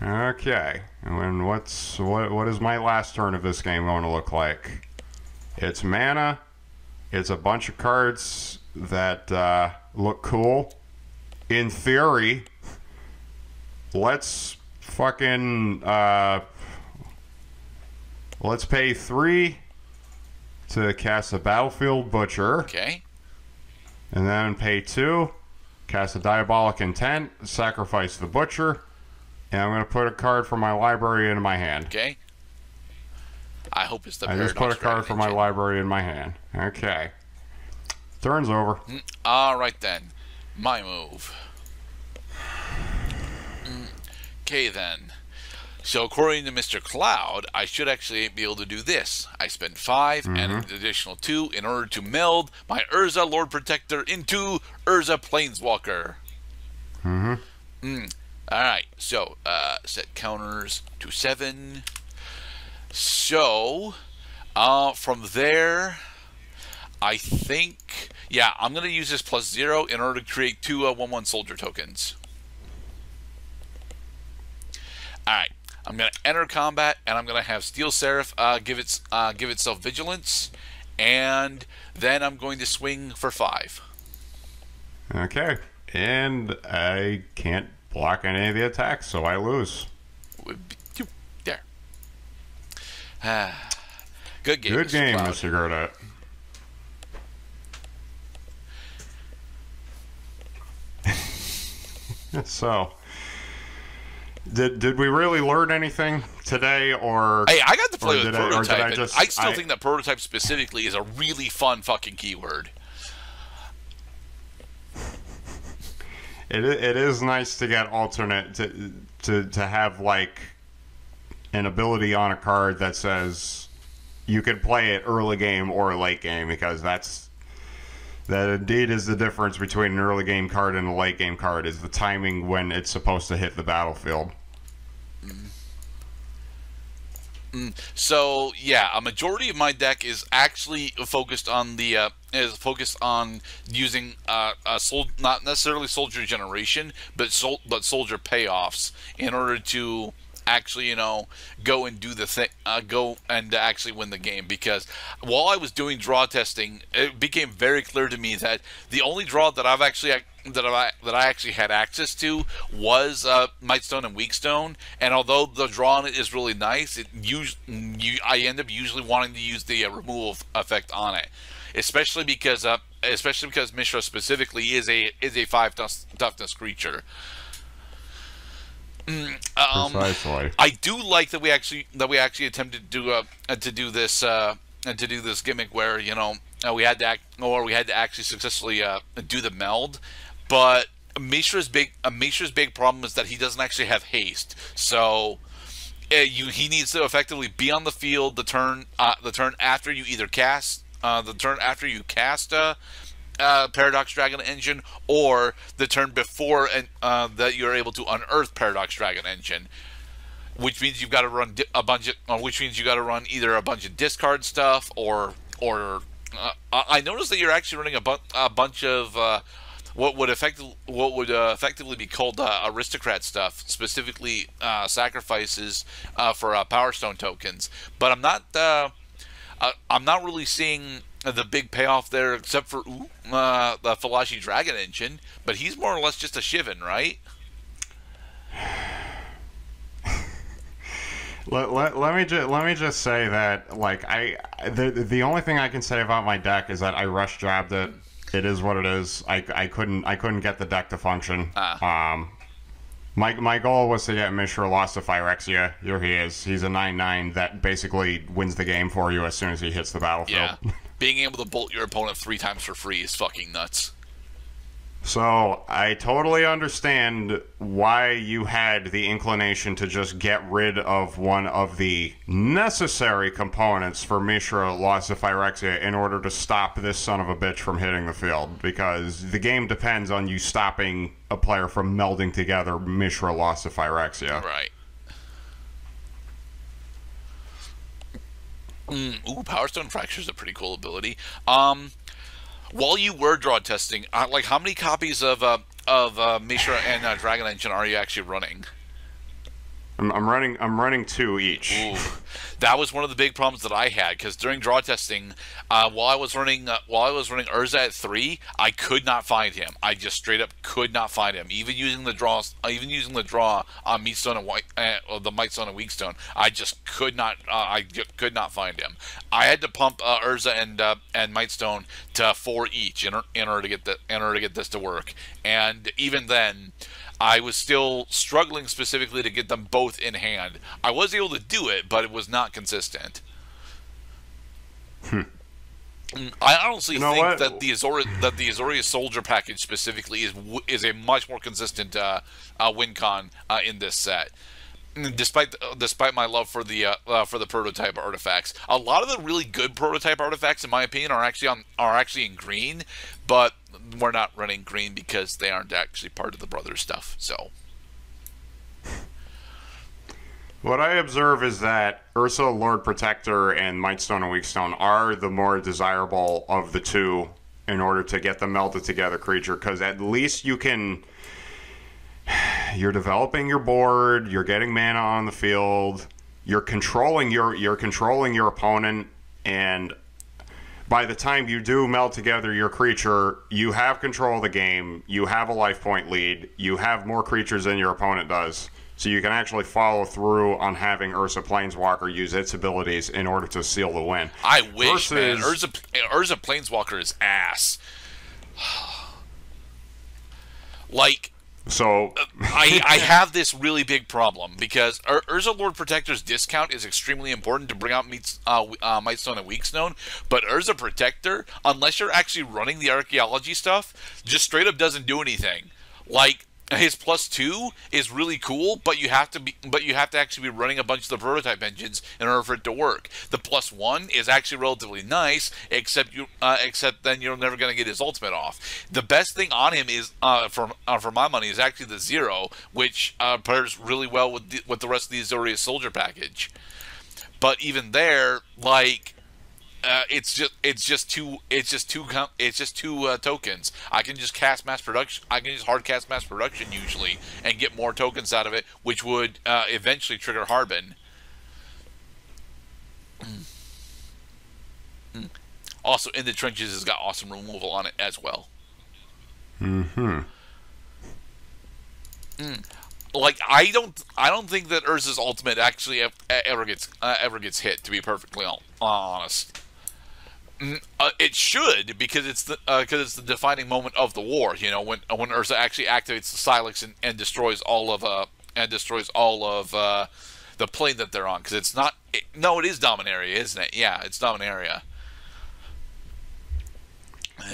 Okay. And what is my last turn of this game going to look like? It's mana. It's a bunch of cards that look cool. In theory, let's fucking let's pay 3 to cast a Battlefield Butcher. Okay. And then pay 2, cast a Diabolic Intent, sacrifice the Butcher, and I'm going to put a card from my library into my hand. Okay. I hope it's the I Paradox just put a card Dragon from my Engine. library in my hand. Okay. Turn's over. All right, then. My move. Okay, then. So, according to Mr. Cloud, I should actually be able to do this. I spend 5 and an additional 2 in order to meld my Urza Lord Protector into Urza Planeswalker. Alright, so, set counters to 7. So, from there, I think, yeah, I'm going to use this +0 in order to create 2 1/1 soldier tokens. Alright, I'm going to enter combat, and I'm going to have Steel Seraph give itself Vigilance, and then I'm going to swing for 5. Okay. And I can't block any of the attacks, so I lose. There. Good game, Good game, Cloud. Mr. Gerdat. So, did we really learn anything today, or? Hey, I got to play with did prototype. I and just- I still think that prototype specifically is a really fun fucking keyword. It is nice to get alternate to have like an ability on a card that says you could play it early game or late game, because that indeed is the difference between an early game card and a late game card, is the timing when it's supposed to hit the battlefield. So yeah, a majority of my deck is actually focused on the using not necessarily soldier generation, but soldier payoffs in order to actually go and do the thing, go and actually win the game. Because while I was doing draw testing, it became very clear to me that the only draw that I actually had access to was Mightstone and Weakstone, and although the draw on it is really nice, I end up usually wanting to use the removal effect on it, especially because Mishra specifically is a 5 toughness creature. Precisely. I do like that we actually attempted to do this gimmick where we had to actually successfully do the meld, but Mishra's big problem is that he doesn't actually have haste, so he needs to effectively be on the field the turn after you either cast Paradox Dragon Engine, or the turn before that you're able to unearth Paradox Dragon Engine, which means you've got to run either a bunch of discard stuff or I noticed that you're actually running a bunch of what would effectively be called aristocrat stuff, specifically sacrifices for Power Stone tokens. But I'm not really seeing the big payoff there, except for the Phyrexia Dragon Engine, but he's more or less just a Shivan, right? Let me just say that, like, the only thing I can say about my deck is that I rush jobbed it. It is what it is. I couldn't get the deck to function. My goal was to get Mishra lost to Phyrexia. Here he is. He's a 9/9 that basically wins the game for you as soon as he hits the battlefield. Yeah. Being able to bolt your opponent 3 times for free is fucking nuts. So I totally understand why you had the inclination to just get rid of one of the necessary components for Mishra lost to Phyrexia in order to stop this son of a bitch from hitting the field, because the game depends on you stopping a player from melding together Mishra lost to Phyrexia. Right. Ooh, Power Stone Fracture is a pretty cool ability. While you were draw testing, like, how many copies of Mishra and Dragon Engine are you actually running? I'm running 2 each. Ooh. That was one of the big problems that I had, because during draw testing, while I was running Urza at 3, I could not find him. I just straight up could not find him. Even using the draw on Meatstone and the Mightstone and Weakstone, I just could not. I just could not find him. I had to pump Urza and Mightstone to 4 each in order to get this to work. And even then, I was still struggling specifically to get them both in hand. I was able to do it, but it was not consistent. I honestly think that the Azorius Soldier package specifically is a much more consistent win con in this set. Despite my love for the prototype artifacts, a lot of the really good prototype artifacts, in my opinion, are actually in green, but we're not running green because they aren't actually part of the Brothers stuff. So, what I observe is that Ursa, Lord Protector, and Mightstone and Weakstone are the more desirable of the two in order to get the melded together creature, because at least you're developing your board, you're getting mana on the field, you're controlling your opponent, and by the time you do meld together your creature, you have control of the game, you have a life point lead, you have more creatures than your opponent does, so you can actually follow through on having Ursa Planeswalker use its abilities in order to seal the win. I wish, man. Urza Planeswalker is ass. Like... So I have this really big problem because Urza Lord Protector's discount is extremely important to bring out Mightstone and Weakstone, but Urza Protector, unless you're actually running the archaeology stuff, just straight up doesn't do anything. Like, his +2 is really cool, but you have to actually be running a bunch of the prototype engines in order for it to work. The +1 is actually relatively nice, except then you're never going to get his ultimate off. The best thing on him is, for my money, is actually the 0, which pairs really well with the rest of the Azorius Soldier package. But even there, like, it's just two tokens. I can just cast mass production. I can just hard cast mass production usually and get more tokens out of it, which would eventually trigger Harbin. Also, In the Trenches has got awesome removal on it as well. Like, I don't think that Urza's ultimate actually ever gets hit, to be perfectly honest. It should, because it's the defining moment of the war. You know, when Urza actually activates the Silex and destroys all of the plane that they're on. Because it's not. No, it is Dominaria, isn't it? Yeah, it's Dominaria.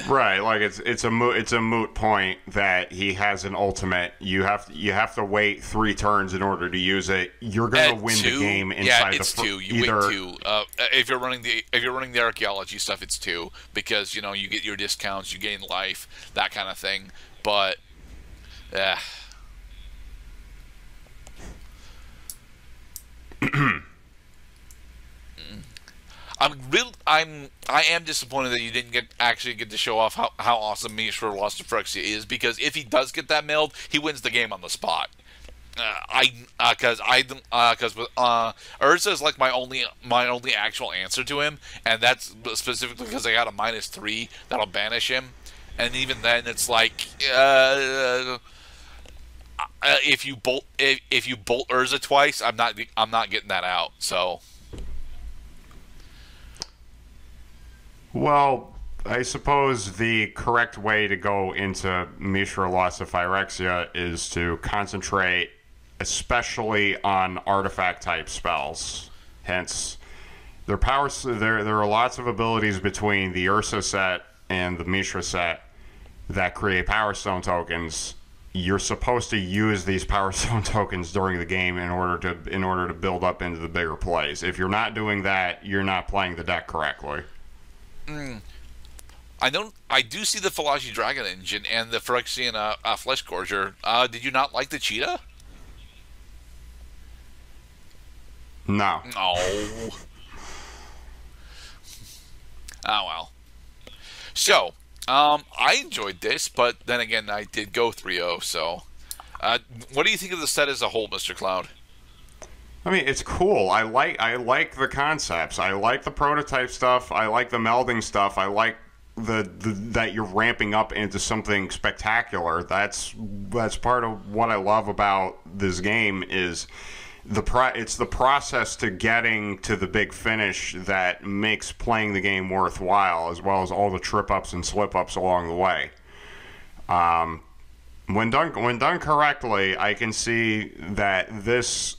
Right, like it's a moot point that he has an ultimate. You have to wait 3 turns in order to use it. You're gonna win the game inside yeah, it's 2. You win 2. If you're running the archaeology stuff, it's 2 because you get your discounts, you gain life, that kind of thing. But I am disappointed that you didn't actually get to show off how awesome Mishra Lost to Phyrexia is, because if he does get that meld, he wins the game on the spot. Because Urza is like my only actual answer to him, and that's specifically because I got a -3 that'll banish him, and even then it's like if you bolt Urza twice, I'm not getting that out. So. Well, I suppose the correct way to go into Mishra Lost to Phyrexia is to concentrate especially on artifact type spells. Hence, there are lots of abilities between the Ursa set and the Mishra set that create Power Stone tokens. You're supposed to use these Power Stone tokens during the game in order to build up into the bigger plays. If you're not doing that, you're not playing the deck correctly. I do see the Phalaji Dragon engine and the Phyrexian Flesh Gorger. Did you not like the cheetah? No. Oh. Oh well. So, I enjoyed this, but then again, I did go 3-0. So, what do you think of the set as a whole, Mr. Cloud? I mean, it's cool. I like the concepts. I like the prototype stuff. I like the melding stuff. I like the that you're ramping up into something spectacular. That's part of what I love about this game is it's the process to getting to the big finish that makes playing the game worthwhile, as well as all the trip ups and slip ups along the way. When done correctly, I can see that this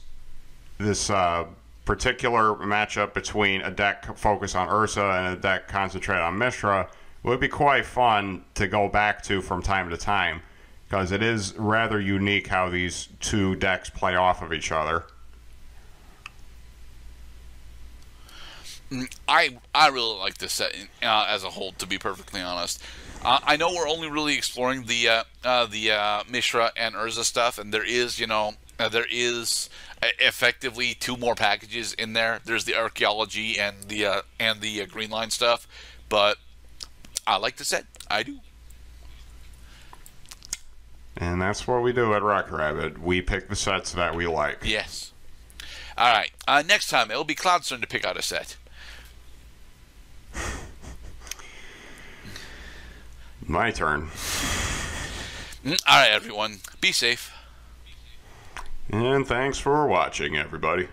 particular matchup between a deck focused on Urza and a deck concentrated on Mishra would be quite fun to go back to from time to time, because it is rather unique how these two decks play off of each other. I really like this set as a whole, to be perfectly honest. I know we're only really exploring the Mishra and Urza stuff, and there is effectively two more packages in there. There's the archaeology and the green line stuff, but I like the set. I do. And that's what we do at Rock Rabbit. We pick the sets that we like. Yes. All right. Next time, it'll be Cloud's turn to pick out a set. My turn. All right, everyone. Be safe. And thanks for watching, everybody.